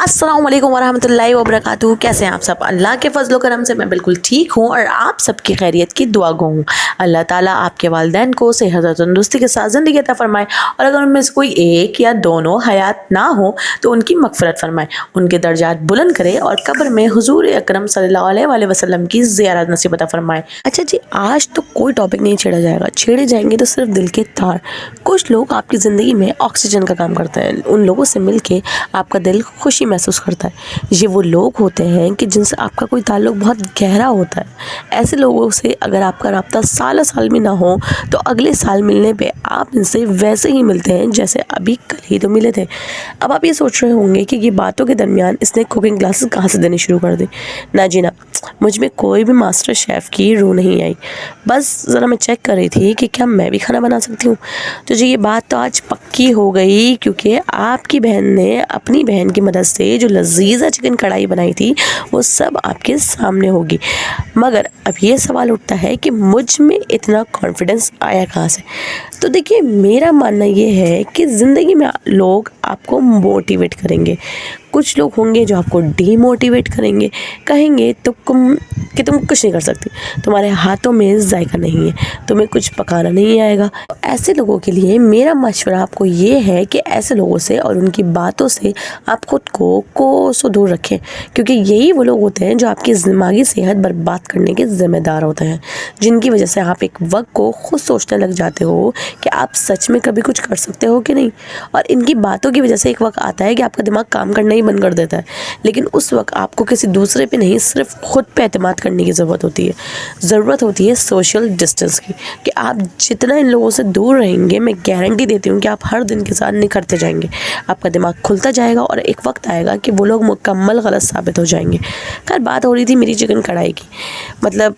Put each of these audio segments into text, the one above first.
अस्सलाम वालेकुम वरहमतुल्लाहि वबरकातुहू। कैसे हैं आप सब? अल्लाह के फजलो करम से मैं बिल्कुल ठीक हूँ और आप सबकी खैरियत की दुआ गो हूँ। अल्लाह ताला आपके वालिदैन को सेहत और तंदुरुस्ती के साथ ज़िंदगी अता फरमाए और अगर उनमें से कोई एक या दोनों हयात ना हो तो उनकी मग़फ़िरत फरमाए, उनके दर्जात बुलंद करे और कब्र में हुज़ूर अकरम सल्लल्लाहु अलैहि वसल्लम की ज़ियारत नसीब अता फरमाए। अच्छा जी, आज तो कोई टॉपिक नहीं छेड़ा जाएगा, छेड़े जाएंगे तो सिर्फ दिल के तार। कुछ लोग आपकी ज़िंदगी में ऑक्सीजन का काम करते हैं, उन लोगों से मिल के आपका दिल खुशी महसूस करता है। ये वो लोग होते हैं कि जिनसे आपका कोई ताल्लुक़ बहुत गहरा होता है। ऐसे लोगों से अगर आपका राब्ता साल साल में ना हो तो अगले साल मिलने पे आप इनसे वैसे ही मिलते हैं जैसे अभी कल ही तो मिले थे। अब आप ये सोच रहे होंगे कि ये बातों के दरमियान इसने कुकिंग क्लासेस कहाँ से देनी शुरू कर दी। ना जी ना, मुझ में कोई भी मास्टर शेफ़ की रूह नहीं आई। बस ज़रा मैं चेक कर रही थी कि क्या मैं भी खाना बना सकती हूँ। तो जी ये बात तो आज पक्की हो गई, क्योंकि आपकी बहन ने अपनी बहन की मदद से जो लजीज़ा चिकन कढ़ाई बनाई थी वो सब आपके सामने होगी। मगर अब ये सवाल उठता है कि मुझ में इतना कॉन्फिडेंस आया कहाँ से। तो देखिए, मेरा मानना ये है कि ज़िंदगी में लोग आपको मोटिवेट करेंगे, कुछ लोग होंगे जो आपको डीमोटिवेट करेंगे, कहेंगे तो तुम कुछ नहीं कर सकती, तुम्हारे हाथों में जायका नहीं है, तुम्हें कुछ पकाना नहीं आएगा। तो ऐसे लोगों के लिए मेरा मशवरा आपको ये है कि ऐसे लोगों से और उनकी बातों से आप खुद को कोसों दूर रखें, क्योंकि यही वो लोग होते हैं जो आपकी दिमागी सेहत बर्बाद करने के ज़िम्मेदार होते हैं, जिनकी वजह से आप एक वक्त को खुद सोचने लग जाते हो कि आप सच में कभी कुछ कर सकते हो कि नहीं। और इनकी बातों की वजह से एक वक्त आता है कि आपका दिमाग काम करना ही बंद कर देता है, लेकिन उस वक्त आपको किसी दूसरे पे नहीं, सिर्फ खुद पे एतमाद करने की ज़रूरत होती है। ज़रूरत होती है सोशल डिस्टेंस की, कि आप जितना इन लोगों से दूर रहेंगे, मैं गारंटी देती हूँ कि आप हर दिन के साथ निखरते जाएंगे, आपका दिमाग खुलता जाएगा और एक वक्त आएगा कि वो लोग मुकम्मल गलत साबित हो जाएंगे। खैर, बात हो रही थी मेरी चिकन कढ़ाई की, मतलब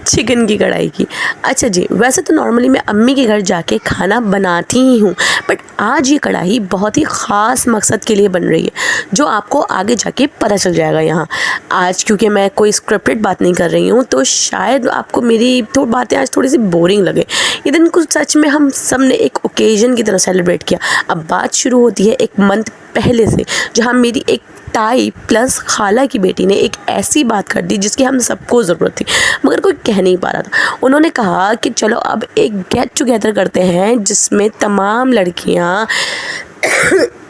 चिकन की कढ़ाई की। अच्छा जी, वैसे तो नॉर्मली मैं अम्मी के घर जाके खाना बनाती ही हूँ, बट आज ये कढ़ाई बहुत ही ख़ास मकसद के लिए बन रही है, जो आपको आगे जाके पता चल जाएगा यहाँ। आज क्योंकि मैं कोई स्क्रिप्टेड बात नहीं कर रही हूँ तो शायद आपको मेरी बातें आज थोड़ी सी बोरिंग लगे। ये दिन कुछ सच में हम सब ने एक ओकेजन की तरह सेलिब्रेट किया। अब बात शुरू होती है एक मंथ पहले से, जहाँ मेरी एक ताई प्लस खाला की बेटी ने एक ऐसी बात कर दी जिसकी हम सबको ज़रूरत थी, मगर कोई कह नहीं पा रहा था। उन्होंने कहा कि चलो अब एक गेट टुगेदर करते हैं जिसमें तमाम लड़कियां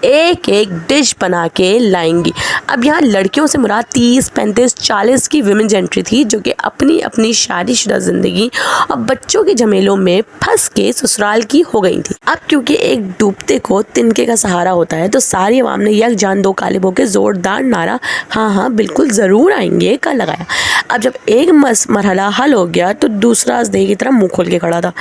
एक एक डिश बना के लाएंगी। अब यहाँ लड़कियों से मुराद 30, 35, 40 की विमेंस एंट्री थी, जो कि अपनी अपनी शादीशुदा ज़िंदगी और बच्चों के झमेलों में फंस के ससुराल की हो गई थी। अब क्योंकि एक डूबते को तिनके का सहारा होता है, तो सारी अवाम ने यक जान दो कालिब होकर ज़ोरदार नारा हाँ हाँ बिल्कुल ज़रूर आएंगे का लगाया। अब जब एक मरहला हल हो गया तो दूसरा अजदही की तरह मुँह खोल के खड़ा था।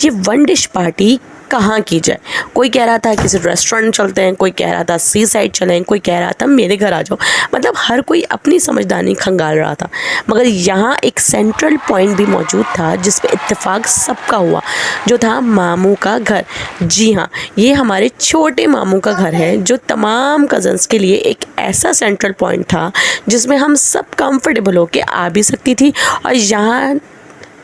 ये वन डिश पार्टी कहाँ की जाए? कोई कह रहा था किसी रेस्टोरेंट चलते हैं, कोई कह रहा था सी साइड चलें, कोई कह रहा था मेरे घर आ जाओ। मतलब हर कोई अपनी समझदारी खंगाल रहा था, मगर यहाँ एक सेंट्रल पॉइंट भी मौजूद था जिस पे इत्तेफाक सबका हुआ, जो था मामू का घर। जी हाँ, ये हमारे छोटे मामू का घर है, जो तमाम कज़न्स के लिए एक ऐसा सेंट्रल पॉइंट था जिसमें हम सब कंफर्टेबल होके आ भी सकती थी और यहाँ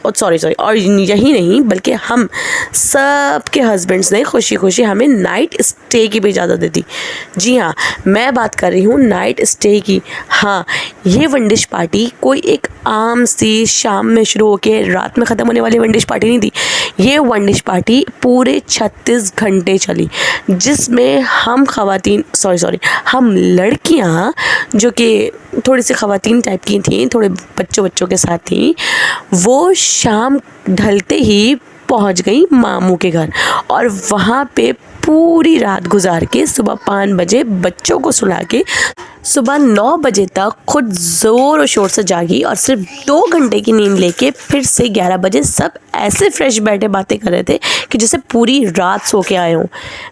और यही नहीं बल्कि हम सब के हस्बैंड्स ने खुशी खुशी हमें नाइट स्टे की भी इजाज़त दी थी। जी हाँ, मैं बात कर रही हूँ नाइट स्टे की। हाँ, ये वन डिश पार्टी कोई एक आम सी शाम में शुरू होकर रात में ख़त्म होने वाली वन डिश पार्टी नहीं थी। ये वन डिश पार्टी पूरे 36 घंटे चली, जिसमें हम लड़कियाँ जो कि थोड़ी सी ख़वातीन टाइप की थी, थोड़े बच्चों के साथ थी, वो शाम ढलते ही पहुंच गई मामू के घर और वहाँ पे पूरी रात गुजार के सुबह 5 बजे बच्चों को सुला के सुबह 9 बजे तक खुद ज़ोर और शोर से जागी और सिर्फ 2 घंटे की नींद लेके फिर से 11 बजे सब ऐसे फ्रेश बैठे बातें कर रहे थे कि जैसे पूरी रात सो के आए हों।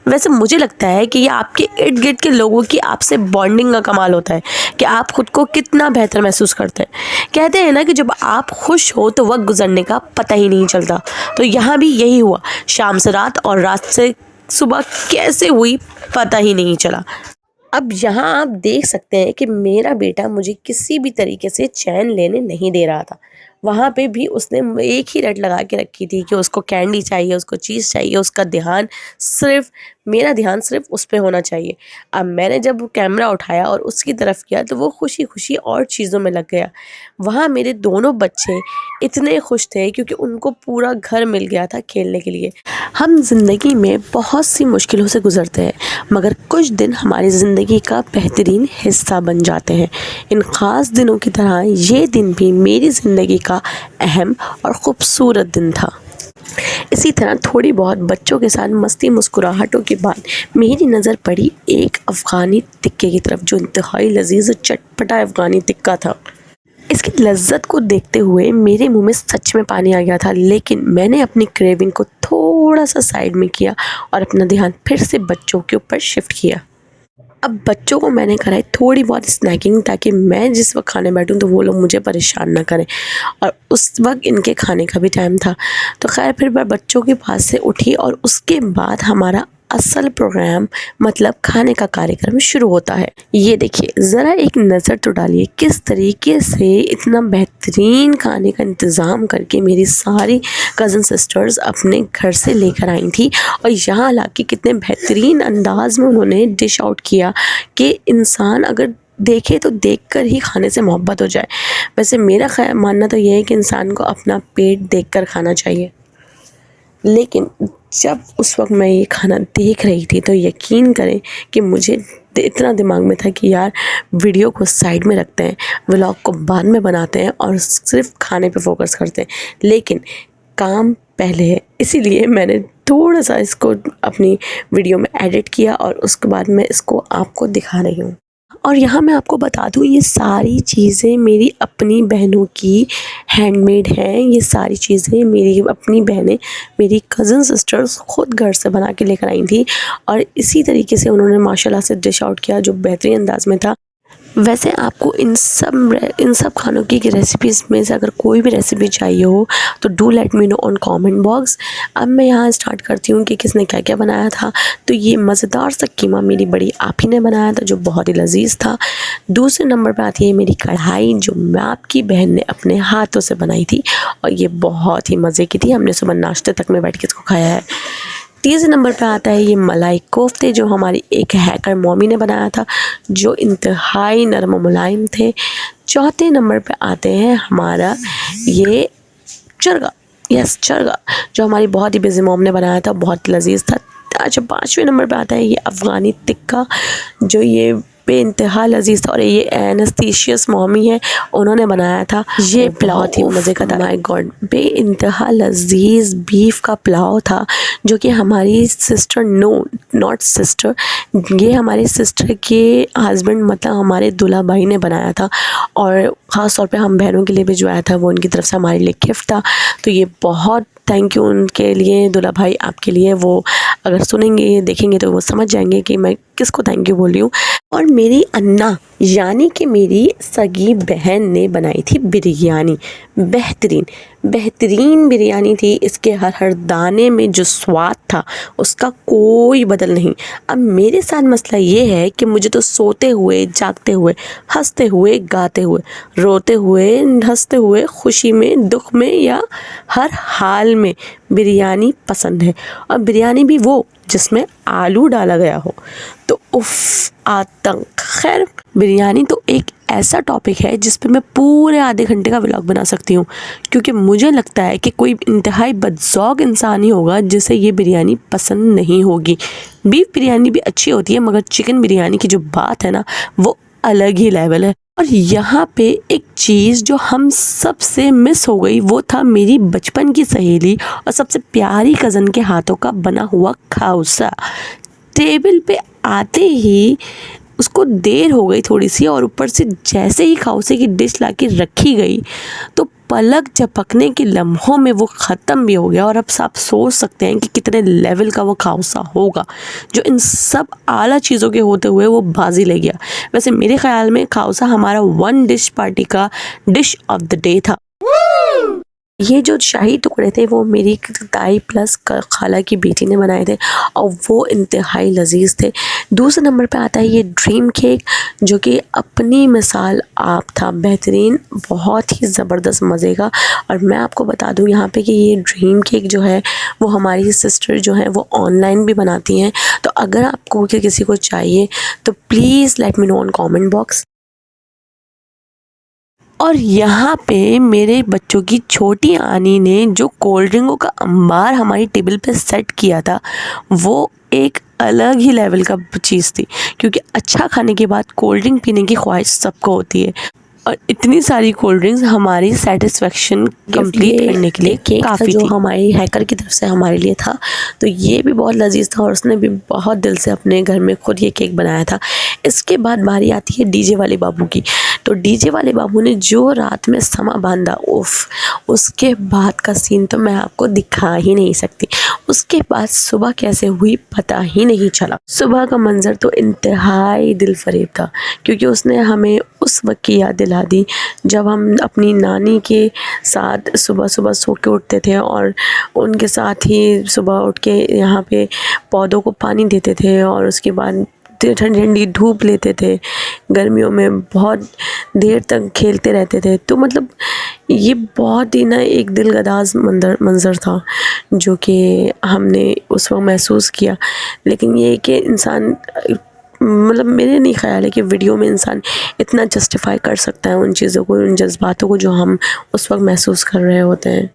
वैसे मुझे लगता है कि ये आपके इर्द गिर्द के लोगों की आपसे बॉन्डिंग का कमाल होता है कि आप खुद को कितना बेहतर महसूस करते हैं। कहते हैं ना कि जब आप खुश हो तो वक्त गुजरने का पता ही नहीं चलता, तो यहाँ भी यही हुआ। शाम से रात और रात से सुबह कैसे हुई पता ही नहीं चला। अब यहाँ आप देख सकते हैं कि मेरा बेटा मुझे किसी भी तरीके से चैन लेने नहीं दे रहा था। वहाँ पे भी उसने एक ही रट लगा के रखी थी कि उसको कैंडी चाहिए, उसको चीज़ चाहिए, उसका ध्यान सिर्फ मेरा ध्यान सिर्फ उस पे होना चाहिए। अब मैंने जब कैमरा उठाया और उसकी तरफ किया तो वो खुशी खुशी और चीज़ों में लग गया। वहाँ मेरे दोनों बच्चे इतने खुश थे क्योंकि उनको पूरा घर मिल गया था खेलने के लिए। हम ज़िंदगी में बहुत सी मुश्किलों से गुज़रते हैं, मगर कुछ दिन हमारी ज़िंदगी का बेहतरीन हिस्सा बन जाते हैं। इन ख़ास दिनों की तरह ये दिन भी मेरी ज़िंदगी का अहम और ख़ूबसूरत दिन था। इसी तरह थोड़ी बहुत बच्चों के साथ मस्ती मुस्कुराहटों के बाद मेरी नज़र पड़ी एक अफ़गानी टिक्के की तरफ, जो इंतहाई लजीज और चटपटा अफ़गानी टिक्का था। इसकी लज्जत को देखते हुए मेरे मुंह में सच में पानी आ गया था, लेकिन मैंने अपनी क्रेविंग को थोड़ा सा साइड में किया और अपना ध्यान फिर से बच्चों के ऊपर शिफ्ट किया। अब बच्चों को मैंने कराई थोड़ी बहुत स्नैकिंग, ताकि मैं जिस वक्त खाने बैठूं तो वो लोग मुझे परेशान ना करें, और उस वक्त इनके खाने का भी टाइम था। तो खैर फिर मैं बच्चों के पास से उठी और उसके बाद हमारा असल प्रोग्राम मतलब खाने का कार्यक्रम शुरू होता है। ये देखिए, ज़रा एक नज़र तो डालिए किस तरीके से इतना बेहतरीन खाने का इंतज़ाम करके मेरी सारी कज़न सिस्टर्स अपने घर से लेकर आई थी, और यहाँ लाके कितने बेहतरीन अंदाज में उन्होंने डिश आउट किया कि इंसान अगर देखे तो देखकर ही खाने से मोहब्बत हो जाए। वैसे मेरा मानना तो ये है कि इंसान को अपना पेट देखकर खाना चाहिए, लेकिन जब उस वक्त मैं ये खाना देख रही थी तो यकीन करें कि मुझे इतना दिमाग में था कि यार वीडियो को साइड में रखते हैं, व्लॉग को बाद में बनाते हैं और सिर्फ खाने पे फोकस करते हैं, लेकिन काम पहले है। इसीलिए मैंने थोड़ा सा इसको अपनी वीडियो में एडिट किया और उसके बाद मैं इसको आपको दिखा रही हूँ। और यहाँ मैं आपको बता दूँ, ये सारी चीज़ें मेरी अपनी बहनों की हैंडमेड हैं। ये सारी चीज़ें मेरी अपनी बहनें, मेरी कज़न सिस्टर्स खुद घर से बना के लेकर आई थी, और इसी तरीके से उन्होंने माशाल्लाह से डिश आउट किया जो बेहतरीन अंदाज में था। वैसे आपको इन सब खानों की रेसिपीज़ में से अगर कोई भी रेसिपी चाहिए हो तो do let me know on comment box. अब मैं यहाँ स्टार्ट करती हूँ कि किसने क्या क्या बनाया था। तो ये मज़ेदार सा कीमा मेरी बड़ी आप ही ने बनाया था, जो बहुत ही लजीज था। दूसरे नंबर पर आती है मेरी कढ़ाई, जो मैं आपकी बहन ने अपने हाथों से बनाई थी, और ये बहुत ही मज़े की थी। हमने सुबह नाश्ते तक में बैठ के इसको खाया है। तीसरे नंबर पे आता है ये मलाई कोफ्ते, जो हमारी एक हैकर मॉमी ने बनाया था, जो इंतहाई नरम मुलायम थे। चौथे नंबर पे आते हैं हमारा ये चरगा, यस चरगा, जो हमारी बहुत ही बिजी मॉम ने बनाया था, बहुत लजीज था। अच्छा, पाँचवें नंबर पे आता है ये अफ़गानी टिक्का, जो ये बेइंतहा लजीज था, और ये एनेस्थीशियस मॉमी है, उन्होंने बनाया था। ये बहुत ही मज़े का था। माय गॉड, बेइंतहा लजीज बीफ का पुलाव था, जो कि हमारी सिस्टर, नॉट सिस्टर, ये हमारी सिस्टर के हस्बैंड मतलब हमारे दूल्हा भाई ने बनाया था, और ख़ास तौर पे हम बहनों के लिए भी जो आया था वो उनकी तरफ से हमारे लिए गिफ्ट था। तो ये बहुत थैंक यू उनके लिए, दूल्हा भाई आपके लिए। वो अगर सुनेंगे देखेंगे तो वो समझ जाएंगे कि मैं किसको थैंक यू बोल रही हूँ। और मेरी अन्ना यानी कि मेरी सगी बहन ने बनाई थी बिरयानी, बेहतरीन बिरयानी थी। इसके हर दाने में जो स्वाद था उसका कोई बदल नहीं। अब मेरे साथ मसला ये है कि मुझे तो सोते हुए, जागते हुए, हंसते हुए, गाते हुए, रोते हुए, हंसते हुए, खुशी में, दुख में, या हर हाल में बिरयानी पसंद है, और बिरयानी भी वो जिसमें आलू डाला गया हो। तो उफ, आतंक। खैर, बिरयानी तो एक ऐसा टॉपिक है जिस पे मैं पूरे आधे घंटे का व्लॉग बना सकती हूँ, क्योंकि मुझे लगता है कि कोई इंतहाई बदज़ौक़ इंसान ही होगा जिसे ये बिरयानी पसंद नहीं होगी। बीफ बिरयानी भी अच्छी होती है, मगर चिकन बिरयानी की जो बात है ना, वो अलग ही लेवल है। और यहाँ पे एक चीज़ जो हम सब से मिस हो गई, वो था मेरी बचपन की सहेली और सबसे प्यारी कज़न के हाथों का बना हुआ खाउसा। टेबल पे आते ही उसको देर हो गई थोड़ी सी, और ऊपर से जैसे ही खाउसे की डिश लाके रखी गई तो पलक झपकने के लम्हों में वो ख़त्म भी हो गया। और अब आप सोच सकते हैं कि कितने लेवल का वो खाउसा होगा, जो इन सब आला चीज़ों के होते हुए वो बाजी ले गया। वैसे मेरे ख़्याल में खाउसा हमारा वन डिश पार्टी का डिश ऑफ द डे था। ये जो शाही टुकड़े थे वो मेरी ताई प्लस खाला की बेटी ने बनाए थे और वो इंतहाई लजीज थे। दूसरे नंबर पे आता है ये ड्रीम केक, जो कि अपनी मिसाल आप था, बेहतरीन, बहुत ही ज़बरदस्त मज़े का। और मैं आपको बता दूं यहाँ पे कि ये ड्रीम केक जो है वो हमारी सिस्टर जो है वो ऑनलाइन भी बनाती हैं। तो अगर आपको किसी को चाहिए तो please let me know on comment box. और यहाँ पे मेरे बच्चों की छोटी आनी ने जो कोल्ड ड्रिंकों का अंबार हमारी टेबल पे सेट किया था, वो एक अलग ही लेवल का चीज़ थी, क्योंकि अच्छा खाने के बाद कोल्ड ड्रिंक पीने की ख्वाहिश सबको होती है और इतनी सारी कोल्ड ड्रिंक्स हमारी सेटिस्फेक्शन कंप्लीट करने के लिए केक काफ़ी जो थी। हमारी हैकर की तरफ से हमारे लिए था, तो ये भी बहुत लजीज था और उसने भी बहुत दिल से अपने घर में खुद ये केक बनाया था। इसके बाद बारी आती है डीजे वाले बाबू की। तो डीजे वाले बाबू ने जो रात में समा बांधा, उफ, उसके बाद का सीन तो मैं आपको दिखा ही नहीं सकती। उसके बाद सुबह कैसे हुई पता ही नहीं चला। सुबह का मंजर तो इंतहाई दिल फरेब था, क्योंकि उसने हमें उस वक्त की याद दिला दी जब हम अपनी नानी के साथ सुबह सुबह सो के उठते थे और उनके साथ ही सुबह उठ के यहाँ पे पौधों को पानी देते थे और उसके बाद ठंडी ठंडी धूप लेते थे। गर्मियों में बहुत देर तक खेलते रहते थे। तो मतलब ये बहुत ही ना एक दिलगदाज मंज़र था जो कि हमने उस वक्त महसूस किया। लेकिन ये कि इंसान, मतलब मेरे नहीं ख्याल है कि वीडियो में इंसान इतना जस्टिफाई कर सकता है उन चीज़ों को, उन जज्बातों को जो हम उस वक्त महसूस कर रहे होते हैं।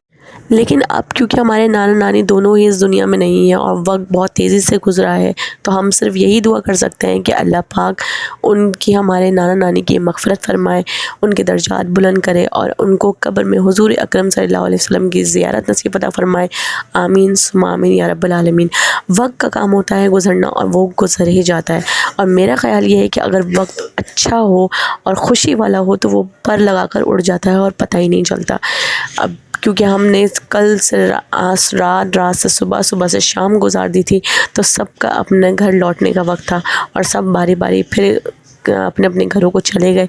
लेकिन अब क्योंकि हमारे नाना नानी दोनों ही इस दुनिया में नहीं है और वक्त बहुत तेज़ी से गुजरा है, तो हम सिर्फ यही दुआ कर सकते हैं कि अल्लाह पाक उनकी, हमारे नाना नानी की मग़फ़िरत फ़रमाए, उनके दर्जात बुलंद करे और उनको कब्र में हुज़ूर अकरम सल्लल्लाहु अलैहि वसल्लम की ज़ियारत नसीब अता फ़रमाए। आमीन सुम्मा आमीन या रब्बल आलमीन। वक्त का काम होता है गुज़रना और वो गुज़र ही जाता है। और मेरा ख़्याल ये है कि अगर वक्त अच्छा हो और ख़ुशी वाला हो तो वो पर लगा कर उड़ जाता है और पता ही नहीं चलता। अब क्योंकि हमने कल से रात से सुबह से शाम गुजार दी थी, तो सबका अपने घर लौटने का वक्त था और सब बारी बारी फिर अपने अपने घरों को चले गए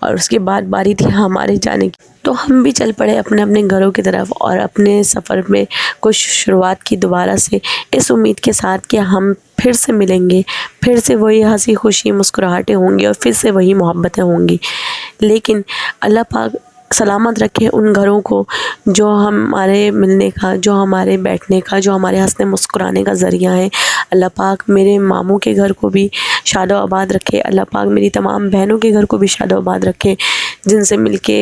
और उसके बाद बारी थी हमारे जाने की। तो हम भी चल पड़े अपने अपने घरों की तरफ और अपने सफ़र में कुछ शुरुआत की दोबारा से, इस उम्मीद के साथ कि हम फिर से मिलेंगे, फिर से वही हंसी खुशी मुस्कुराहटें होंगी और फिर से वही मोहब्बतें होंगी। लेकिन अल्लाह पाक सलामत रखे उन घरों को जो हमारे मिलने का, जो हमारे बैठने का, जो हमारे हंसने मुस्कुराने का ज़रिया है। अल्लाह पाक मेरे मामू के घर को भी शादो आबाद रखे। अल्लाह पाक मेरी तमाम बहनों के घर को भी शादो आबाद रखे, जिनसे मिलके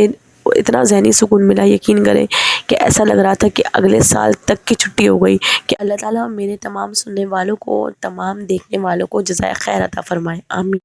इतना ज़हनी सुकून मिला, यकीन करें कि ऐसा लग रहा था कि अगले साल तक की छुट्टी हो गई। कि अल्लाह ताला मेरे तमाम सुनने वालों को, तमाम देखने वालों को जज़ाए खैर अता फ़रमाए। आमीन।